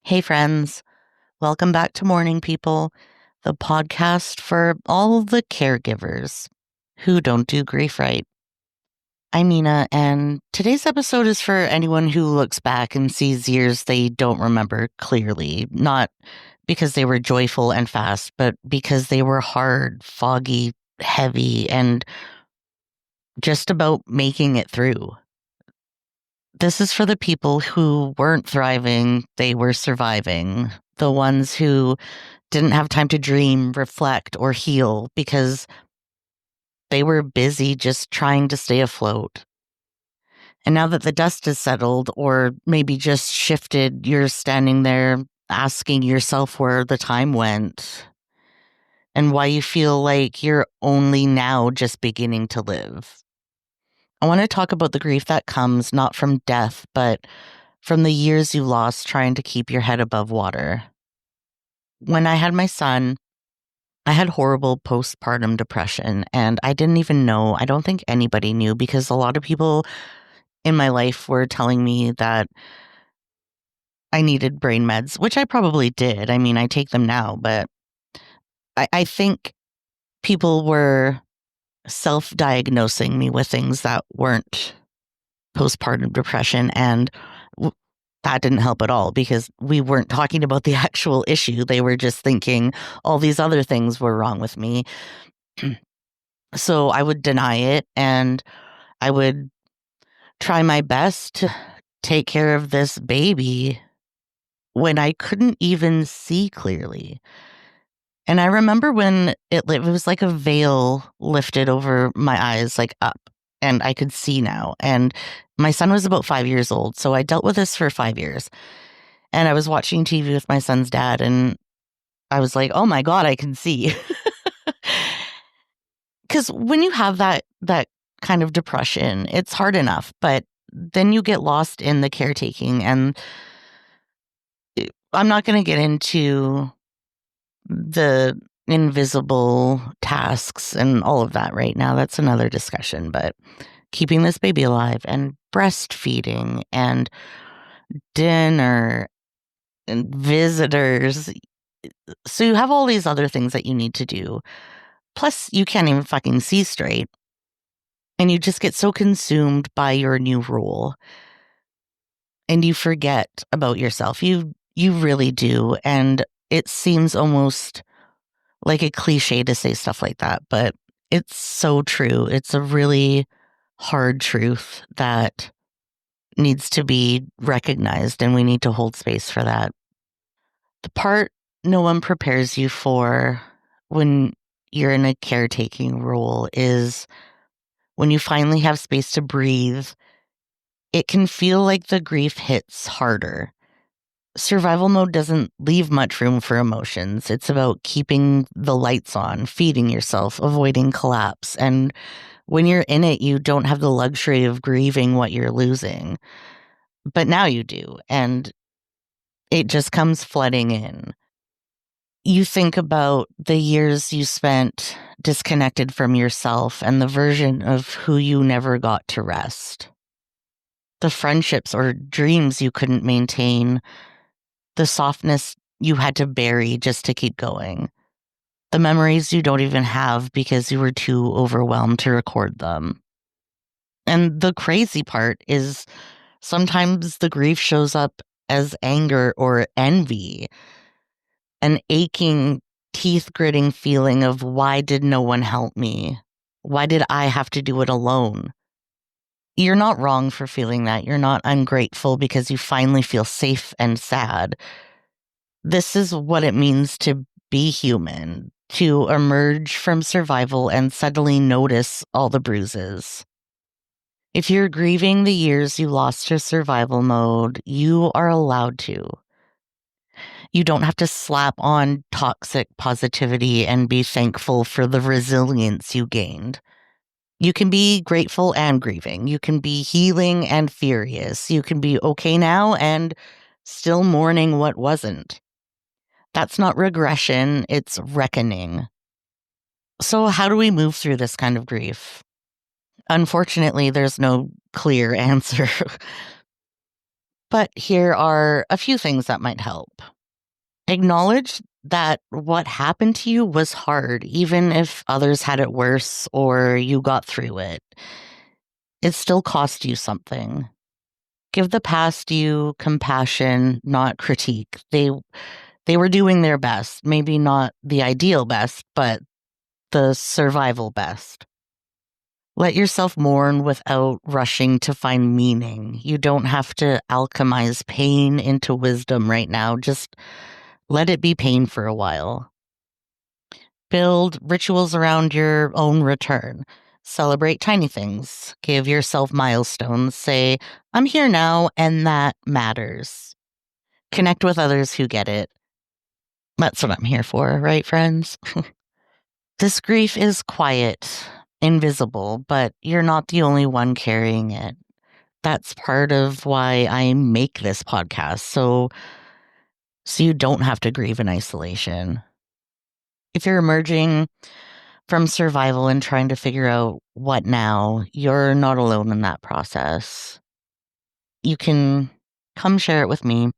Hey, friends. Welcome back to Mourning People, the podcast for all the caregivers who don't do grief right. I'm Nina, and today's episode is for anyone who looks back and sees years they don't remember clearly, not because they were joyful and fast, but because they were hard, foggy, heavy, and just about making it through. This is for the people who weren't thriving, they were surviving. The ones who didn't have time to dream, reflect, or heal because they were busy just trying to stay afloat. And now that the dust has settled, or maybe just shifted, you're standing there asking yourself where the time went and why you feel like you're only now just beginning to live. I want to talk about the grief that comes not from death, but from the years you lost trying to keep your head above water. When I had my son, I had horrible postpartum depression, and I didn't even know. I don't think anybody knew because a lot of people in my life were telling me that I needed brain meds, which I probably did. I mean, I take them now, but I think people were self diagnosing me with things that weren't postpartum depression, and that didn't help at all because we weren't talking about the actual issue. They were just thinking all these other things were wrong with me. So I would deny it and I would try my best to take care of this baby when I couldn't even see clearly. And I remember when it was like a veil lifted over my eyes, like up, and I could see now. And my son was about 5 years old. So I dealt with this for 5 years. And I was watching TV with my son's dad, and I was like, oh my God, I can see. Because when you have that kind of depression, it's hard enough, but then you get lost in the caretaking. And I'm not going to get into the invisible tasks and all of that right now. That's another discussion, but keeping this baby alive and breastfeeding and dinner and visitors. So you have all these other things that you need to do. Plus, you can't even fucking see straight. And you just get so consumed by your new role. And you forget about yourself. You really do. And it seems almost like a cliche to say stuff like that, but it's so true. It's a really hard truth that needs to be recognized, and we need to hold space for that. The part no one prepares you for when you're in a caretaking role is when you finally have space to breathe, it can feel like the grief hits harder. Survival mode doesn't leave much room for emotions. It's about keeping the lights on, feeding yourself, avoiding collapse. And when you're in it, you don't have the luxury of grieving what you're losing. But now you do. And it just comes flooding in. You think about the years you spent disconnected from yourself and the version of who you never got to rest. The friendships or dreams you couldn't maintain, the softness you had to bury just to keep going, the memories you don't even have because you were too overwhelmed to record them. And the crazy part is sometimes the grief shows up as anger or envy, an aching, teeth gritting feeling of why did no one help me? Why did I have to do it alone? You're not wrong for feeling that. You're not ungrateful because you finally feel safe and sad. This is what it means to be human, to emerge from survival and suddenly notice all the bruises. If you're grieving the years you lost to survival mode, you are allowed to. You don't have to slap on toxic positivity and be thankful for the resilience you gained. You can be grateful and grieving. You can be healing and furious. You can be okay now and still mourning what wasn't. That's not regression, it's reckoning. So, how do we move through this kind of grief? Unfortunately, there's no clear answer. But here are a few things that might help. Acknowledge that what happened to you was hard, even if others had it worse or you got through it. It still cost you something. Give the past you compassion, not critique. They were doing their best, maybe not the ideal best, but the survival best. Let yourself mourn without rushing to find meaning. You don't have to alchemize pain into wisdom right now. Just let it be pain for a while. Build rituals around your own return. Celebrate tiny things. Give yourself milestones. Say, I'm here now, and that matters. Connect with others who get it. That's what I'm here for, right, friends? This grief is quiet, invisible, but you're not the only one carrying it. That's part of why I make this podcast, so you don't have to grieve in isolation. If you're emerging from survival and trying to figure out what now, you're not alone in that process. You can come share it with me.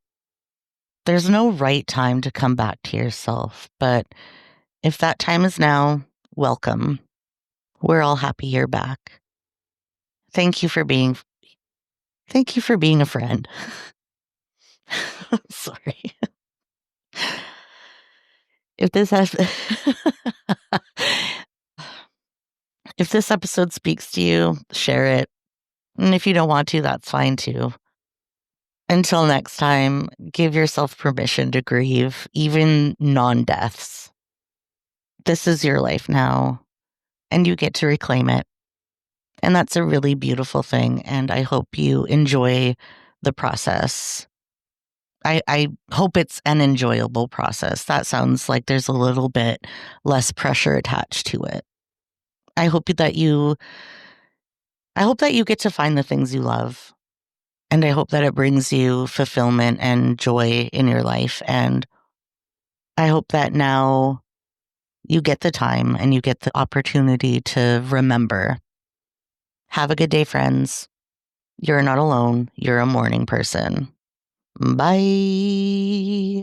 There's no right time to come back to yourself, but if that time is now, welcome. We're all happy you're back. Thank you for being a friend. Sorry. If this has if this episode speaks to you, share it. And if you don't want to, that's fine too. Until next time, give yourself permission to grieve, even non-deaths. This is your life now, and you get to reclaim it. And that's a really beautiful thing, and I hope you enjoy the process. I hope it's an enjoyable process. That sounds like there's a little bit less pressure attached to it. I hope that you get to find the things you love. And I hope that it brings you fulfillment and joy in your life. And I hope that now you get the time and you get the opportunity to remember. Have a good day, friends. You're not alone. You're a mourning person. Bye.